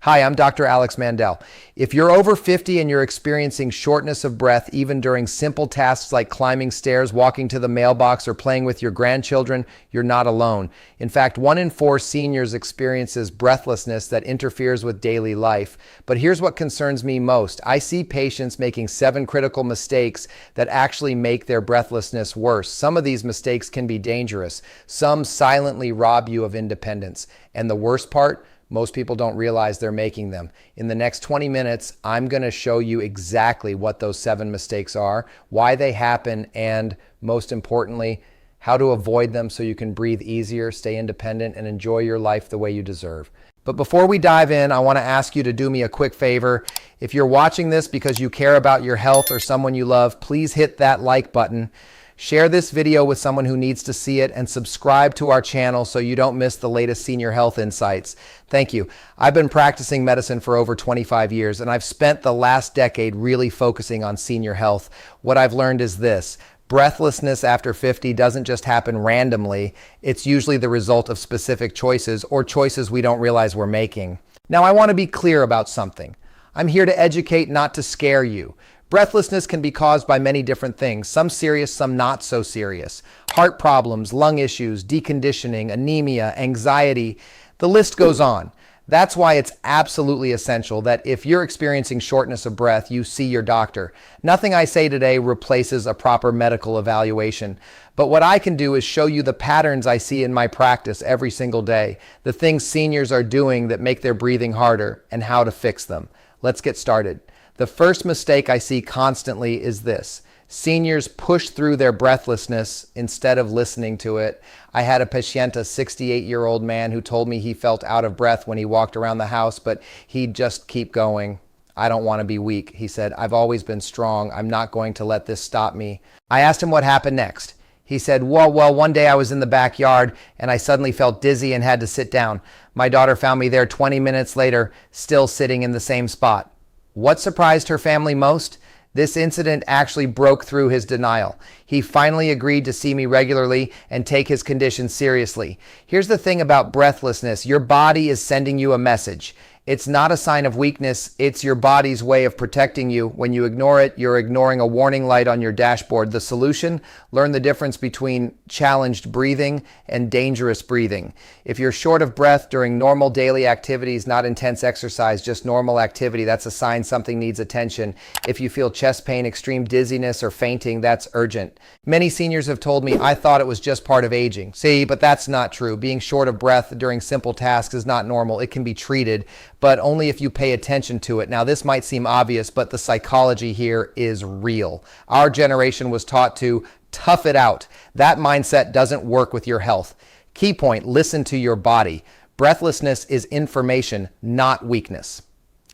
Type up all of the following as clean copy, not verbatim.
Hi, I'm Dr. Alex Mandell. If you're over 50 and you're experiencing shortness of breath, even during simple tasks like climbing stairs, walking to the mailbox, or playing with your grandchildren, you're not alone. In fact, 1 in 4 seniors experiences breathlessness that interferes with daily life. But here's what concerns me most. I see patients making 7 critical mistakes that actually make their breathlessness worse. Some of these mistakes can be dangerous. Some silently rob you of independence. And the worst part? Most people don't realize they're making them. In the next 20 minutes, I'm going to show you exactly what those 7 mistakes are, why they happen, and most importantly, how to avoid them so you can breathe easier, stay independent, and enjoy your life the way you deserve. But before we dive in, I want to ask you to do me a quick favor. If you're watching this because you care about your health or someone you love, please hit that like button. Share this video with someone who needs to see it, and subscribe to our channel so you don't miss the latest senior health insights. Thank you. I've been practicing medicine for over 25 years, and I've spent the last decade really focusing on senior health. What I've learned is this: breathlessness after 50 doesn't just happen randomly. It's usually the result of specific choices, or choices we don't realize we're making. Now, I want to be clear about something. I'm here to educate, not to scare you. Breathlessness can be caused by many different things, some serious, some not so serious. Heart problems, lung issues, deconditioning, anemia, anxiety, the list goes on. That's why it's absolutely essential that if you're experiencing shortness of breath, you see your doctor. Nothing I say today replaces a proper medical evaluation. But what I can do is show you the patterns I see in my practice every single day, the things seniors are doing that make their breathing harder, and how to fix them. Let's get started. The first mistake I see constantly is this: seniors push through their breathlessness instead of listening to it. I had a patient, a 68-year-old man, who told me he felt out of breath when he walked around the house, but he'd just keep going. I don't want to be weak. He said, I've always been strong. I'm not going to let this stop me. I asked him what happened next. He said, well, one day I was in the backyard and I suddenly felt dizzy and had to sit down. My daughter found me there 20 minutes later, still sitting in the same spot. What surprised her family most? This incident actually broke through his denial. He finally agreed to see me regularly and take his condition seriously. Here's the thing about breathlessness: your body is sending you a message. It's not a sign of weakness. It's your body's way of protecting you. When you ignore it, you're ignoring a warning light on your dashboard. The solution? Learn the difference between challenged breathing and dangerous breathing. If you're short of breath during normal daily activities, not intense exercise, just normal activity, that's a sign something needs attention. If you feel chest pain, extreme dizziness, or fainting, that's urgent. Many seniors have told me, I thought it was just part of aging. See, but that's not true. Being short of breath during simple tasks is not normal. It can be treated, but only if you pay attention to it. Now, this might seem obvious, but the psychology here is real. Our generation was taught to tough it out. That mindset doesn't work with your health. Key point: listen to your body. Breathlessness is information, not weakness.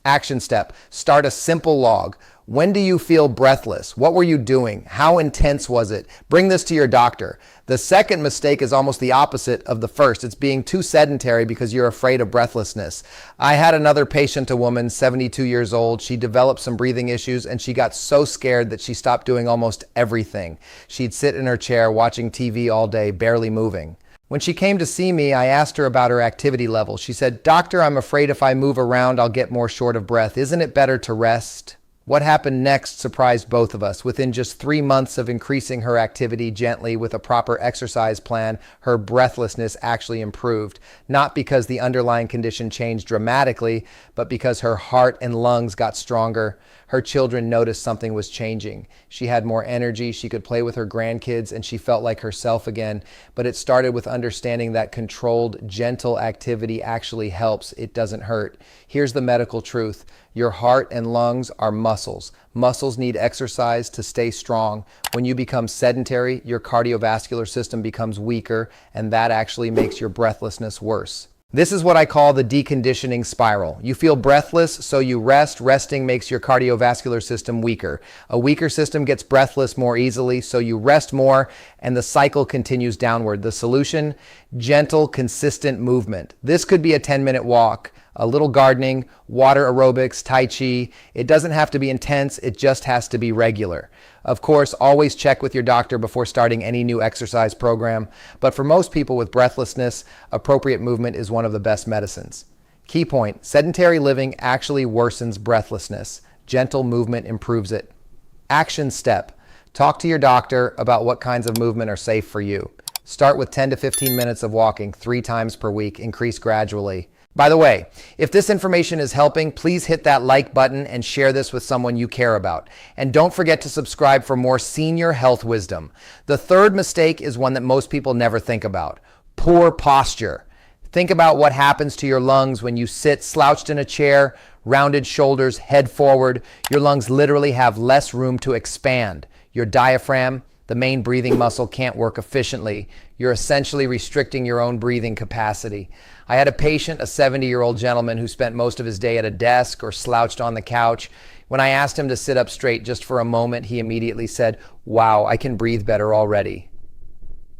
Action step: start a simple log. When do you feel breathless? What were you doing? How intense was it? Bring this to your doctor. The second mistake is almost the opposite of the first. It's being too sedentary because you're afraid of breathlessness. I had another patient, a woman, 72 years old. She developed some breathing issues and she got so scared that she stopped doing almost everything. She'd sit in her chair watching TV all day, barely moving. When she came to see me, I asked her about her activity level. She said, Doctor, I'm afraid if I move around, I'll get more short of breath. Isn't it better to rest? What happened next surprised both of us. Within just 3 months of increasing her activity gently with a proper exercise plan, her breathlessness actually improved. Not because the underlying condition changed dramatically, but because her heart and lungs got stronger. Her children noticed something was changing. She had more energy, she could play with her grandkids, and she felt like herself again. But it started with understanding that controlled, gentle activity actually helps. It doesn't hurt. Here's the medical truth. Your heart and lungs are muscles. Muscles need exercise to stay strong. When you become sedentary, your cardiovascular system becomes weaker, and that actually makes your breathlessness worse. This is what I call the deconditioning spiral. You feel breathless, so you rest. Resting makes your cardiovascular system weaker. A weaker system gets breathless more easily, so you rest more, and the cycle continues downward. The solution? Gentle, consistent movement. This could be a 10-minute walk, a little gardening, water aerobics, Tai Chi. It doesn't have to be intense, it just has to be regular. Of course, always check with your doctor before starting any new exercise program, but for most people with breathlessness, appropriate movement is one of the best medicines. Key point, sedentary living actually worsens breathlessness. Gentle movement improves it. Action step, talk to your doctor about what kinds of movement are safe for you. Start with 10 to 15 minutes of walking 3 times per week, increase gradually. By the way, if this information is helping, please hit that like button and share this with someone you care about. And don't forget to subscribe for more senior health wisdom. The third mistake is one that most people never think about: poor posture. Think about what happens to your lungs when you sit slouched in a chair, rounded shoulders, head forward. Your lungs literally have less room to expand. Your diaphragm, the main breathing muscle, can't work efficiently. You're essentially restricting your own breathing capacity. I had a patient, a 70-year-old gentleman, who spent most of his day at a desk or slouched on the couch. When I asked him to sit up straight just for a moment, he immediately said, "Wow, I can breathe better already."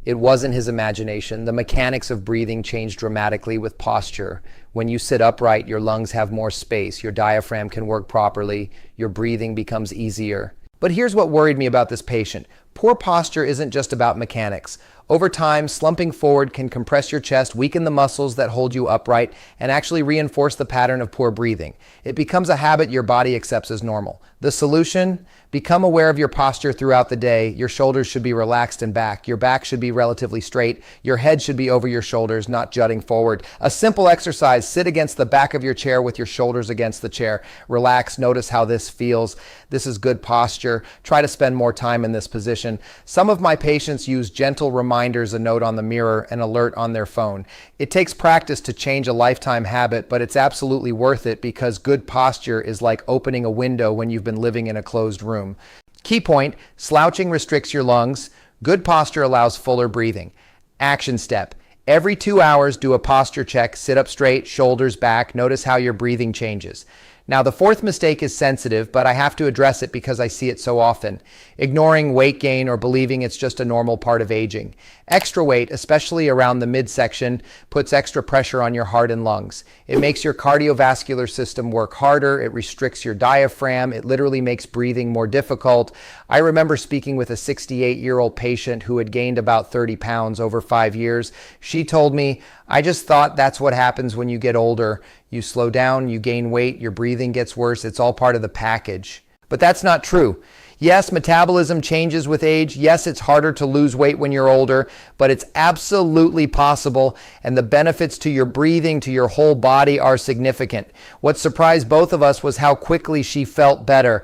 It wasn't his imagination. The mechanics of breathing change dramatically with posture. When you sit upright, your lungs have more space, your diaphragm can work properly, your breathing becomes easier. But here's what worried me about this patient. Poor posture isn't just about mechanics. Over time, slumping forward can compress your chest, weaken the muscles that hold you upright, and actually reinforce the pattern of poor breathing. It becomes a habit your body accepts as normal. The solution? Become aware of your posture throughout the day. Your shoulders should be relaxed and back. Your back should be relatively straight. Your head should be over your shoulders, not jutting forward. A simple exercise: sit against the back of your chair with your shoulders against the chair. Relax, notice how this feels. This is good posture. Try to spend more time in this position. Some of my patients use gentle reminders, a note on the mirror, an alert on their phone. It takes practice to change a lifetime habit, but it's absolutely worth it, because good posture is like opening a window when you've been living in a closed room. Key point, slouching restricts your lungs. Good posture allows fuller breathing. Action step, every 2 hours do a posture check, sit up straight, shoulders back, notice how your breathing changes. Now, the fourth mistake is sensitive, but I have to address it because I see it so often. Ignoring weight gain or believing it's just a normal part of aging. Extra weight, especially around the midsection, puts extra pressure on your heart and lungs. It makes your cardiovascular system work harder. It restricts your diaphragm. It literally makes breathing more difficult. I remember speaking with a 68-year-old patient who had gained about 30 pounds over 5 years. She told me, "I just thought that's what happens when you get older. You slow down, you gain weight, your breathing gets worse. It's all part of the package." But that's not true. Yes, metabolism changes with age. Yes, it's harder to lose weight when you're older, but it's absolutely possible, and the benefits to your breathing, to your whole body, are significant. What surprised both of us was how quickly she felt better.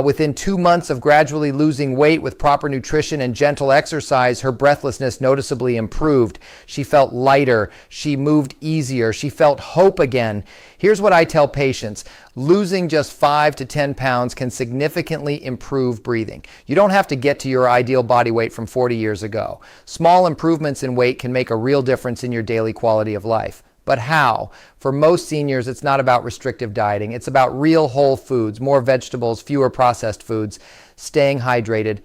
Within 2 months of gradually losing weight with proper nutrition and gentle exercise, her breathlessness noticeably improved. She felt lighter. She moved easier. She felt hope again. Here's what I tell patients. Losing just 5 to 10 pounds can significantly improve breathing. You don't have to get to your ideal body weight from 40 years ago. Small improvements in weight can make a real difference in your daily quality of life. But how? For most seniors, it's not about restrictive dieting. It's about real whole foods, more vegetables, fewer processed foods, staying hydrated,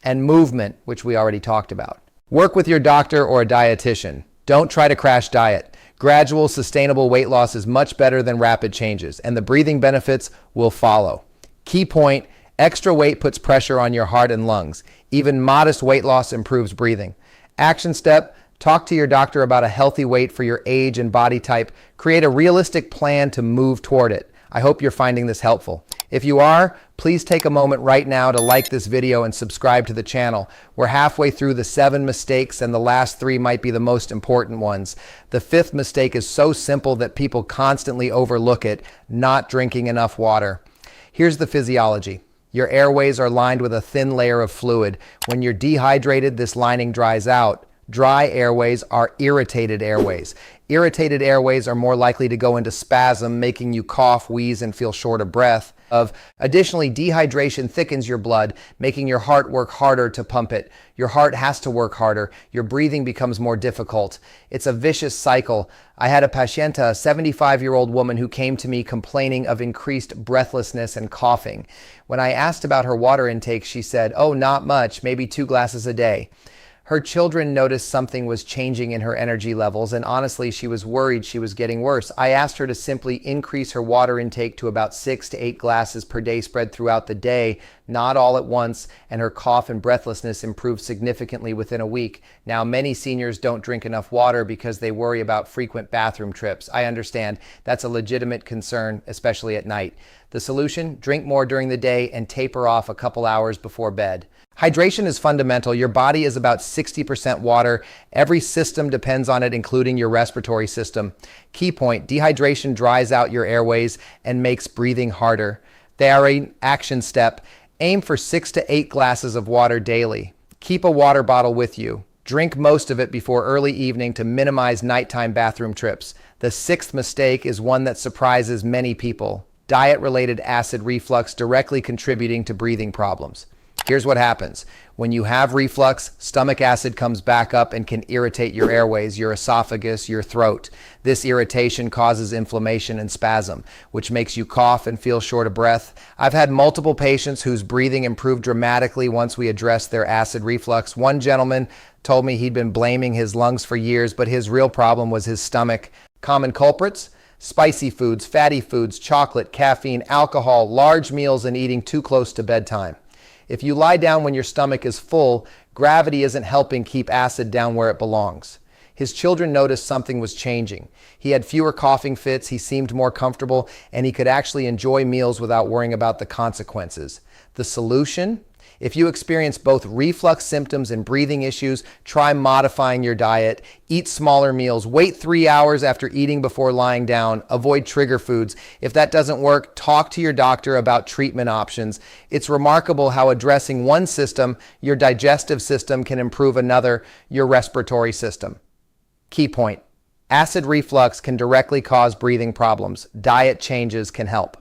and movement, which we already talked about. Work with your doctor or a dietitian. Don't try to crash diet. Gradual, sustainable weight loss is much better than rapid changes, and the breathing benefits will follow. Key point, extra weight puts pressure on your heart and lungs. Even modest weight loss improves breathing. Action step, talk to your doctor about a healthy weight for your age and body type. Create a realistic plan to move toward it. I hope you're finding this helpful. If you are, please take a moment right now to like this video and subscribe to the channel. We're halfway through the 7 mistakes, and the last 3 might be the most important ones. The 5th mistake is so simple that people constantly overlook it: not drinking enough water. Here's the physiology. Your airways are lined with a thin layer of fluid. When you're dehydrated, this lining dries out. Dry airways are irritated airways. Irritated airways are more likely to go into spasm, making you cough, wheeze, and feel short of breath. Additionally, dehydration thickens your blood, making your heart work harder to pump it. Your heart has to work harder. Your breathing becomes more difficult. It's a vicious cycle. I had a pacienta, a 75-year-old woman, who came to me complaining of increased breathlessness and coughing. When I asked about her water intake, she said, "Oh, not much, maybe 2 glasses a day." Her children noticed something was changing in her energy levels, and honestly, she was worried she was getting worse. I asked her to simply increase her water intake to about 6 to 8 glasses per day spread throughout the day, not all at once, and her cough and breathlessness improved significantly within a week. Now, many seniors don't drink enough water because they worry about frequent bathroom trips. I understand that's a legitimate concern, especially at night. The solution? Drink more during the day and taper off a couple hours before bed. Hydration is fundamental. Your body is about 60% water. Every system depends on it, including your respiratory system. Key point, dehydration dries out your airways and makes breathing harder. They are an action step. Aim for 6 to 8 glasses of water daily. Keep a water bottle with you. Drink most of it before early evening to minimize nighttime bathroom trips. The 6th mistake is one that surprises many people. Diet-related acid reflux directly contributing to breathing problems. Here's what happens. When you have reflux, stomach acid comes back up and can irritate your airways, your esophagus, your throat. This irritation causes inflammation and spasm, which makes you cough and feel short of breath. I've had multiple patients whose breathing improved dramatically once we addressed their acid reflux. One gentleman told me he'd been blaming his lungs for years, but his real problem was his stomach. Common culprits? Spicy foods, fatty foods, chocolate, caffeine, alcohol, large meals, and eating too close to bedtime. If you lie down when your stomach is full, gravity isn't helping keep acid down where it belongs. His children noticed something was changing. He had fewer coughing fits, he seemed more comfortable, and he could actually enjoy meals without worrying about the consequences. The solution? If you experience both reflux symptoms and breathing issues, try modifying your diet. Eat smaller meals. Wait 3 hours after eating before lying down. Avoid trigger foods. If that doesn't work, talk to your doctor about treatment options. It's remarkable how addressing one system, your digestive system, can improve another, your respiratory system. Key point. Acid reflux can directly cause breathing problems. Diet changes can help.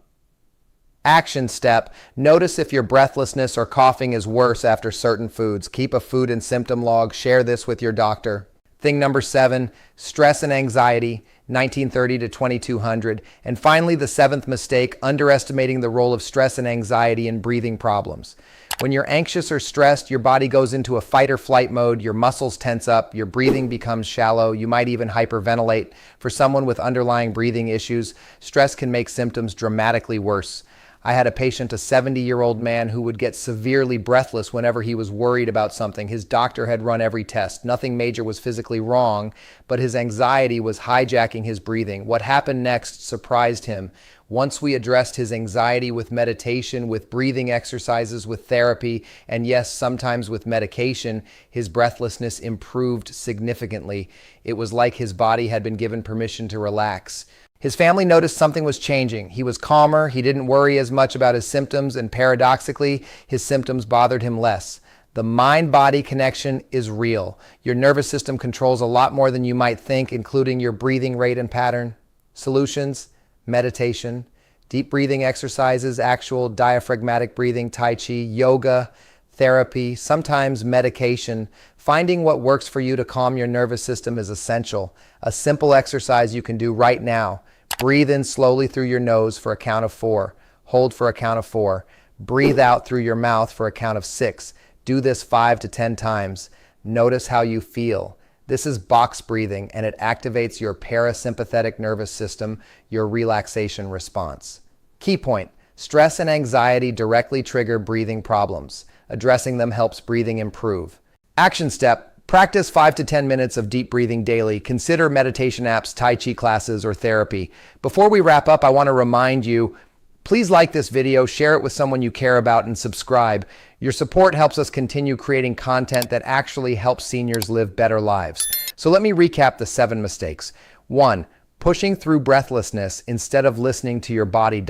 Action step, notice if your breathlessness or coughing is worse after certain foods. Keep a food and symptom log. Share this with your doctor. Thing number 7, stress and anxiety, 1930 to 2200. And finally, the 7th mistake, underestimating the role of stress and anxiety in breathing problems. When you're anxious or stressed, your body goes into a fight or flight mode, your muscles tense up, your breathing becomes shallow, you might even hyperventilate. For someone with underlying breathing issues, stress can make symptoms dramatically worse. I had a patient, a 70-year-old man, who would get severely breathless whenever he was worried about something. His doctor had run every test. Nothing major was physically wrong, but his anxiety was hijacking his breathing. What happened next surprised him. Once we addressed his anxiety with meditation, with breathing exercises, with therapy, and yes, sometimes with medication, his breathlessness improved significantly. It was like his body had been given permission to relax. His family noticed something was changing. He was calmer, he didn't worry as much about his symptoms, and paradoxically, his symptoms bothered him less. The mind-body connection is real. Your nervous system controls a lot more than you might think, including your breathing rate and pattern. Solutions: meditation, deep breathing exercises, actual diaphragmatic breathing, Tai Chi, yoga, therapy, sometimes medication. Finding what works for you to calm your nervous system is essential. A simple exercise you can do right now. Breathe in slowly through your nose for a count of 4. Hold for a count of 4. Breathe out through your mouth for a count of 6. Do this 5 to 10 times. Notice how you feel. This is box breathing, and it activates your parasympathetic nervous system, your relaxation response. Key point: stress and anxiety directly trigger breathing problems. Addressing them helps breathing improve. Action step: practice 5 to 10 minutes of deep breathing daily. Consider meditation apps, Tai Chi classes, or therapy. Before we wrap up, I want to remind you, please like this video, share it with someone you care about, and subscribe. Your support helps us continue creating content that actually helps seniors live better lives. So let me recap the 7 mistakes. 1. Pushing through breathlessness instead of listening to your body.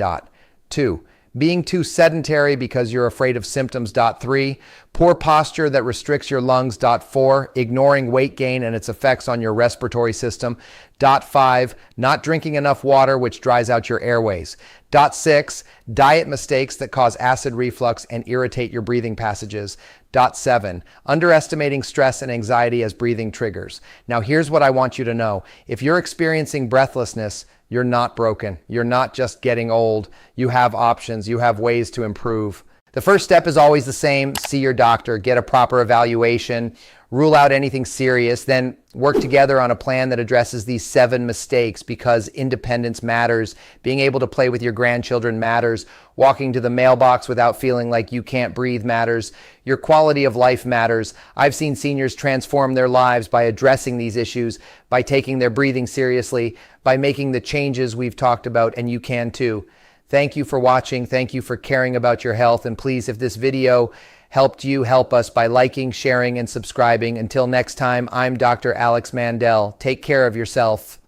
2. Being too sedentary because you're afraid of symptoms. 3. Poor posture that restricts your lungs. 4. Ignoring weight gain and its effects on your respiratory system. 5. Not drinking enough water, which dries out your airways. 6. Diet mistakes that cause acid reflux and irritate your breathing passages. 7. Underestimating stress and anxiety as breathing triggers. Now here's what I want you to know. If you're experiencing breathlessness, you're not broken. You're not just getting old. You have options. You have ways to improve. The first step is always the same. See your doctor. Get a proper evaluation. rule out anything serious, then work together on a plan that addresses these 7 mistakes, because independence matters. Being able to play with your grandchildren matters. Walking to the mailbox without feeling like you can't breathe matters. Your quality of life matters. I've seen seniors transform their lives by addressing these issues, by taking their breathing seriously, by making the changes we've talked about, and you can too. Thank you for watching. Thank you for caring about your health. And please, if this video helped you, help us by liking, sharing, and subscribing. Until next time, I'm Dr. Alex Mandell. Take care of yourself.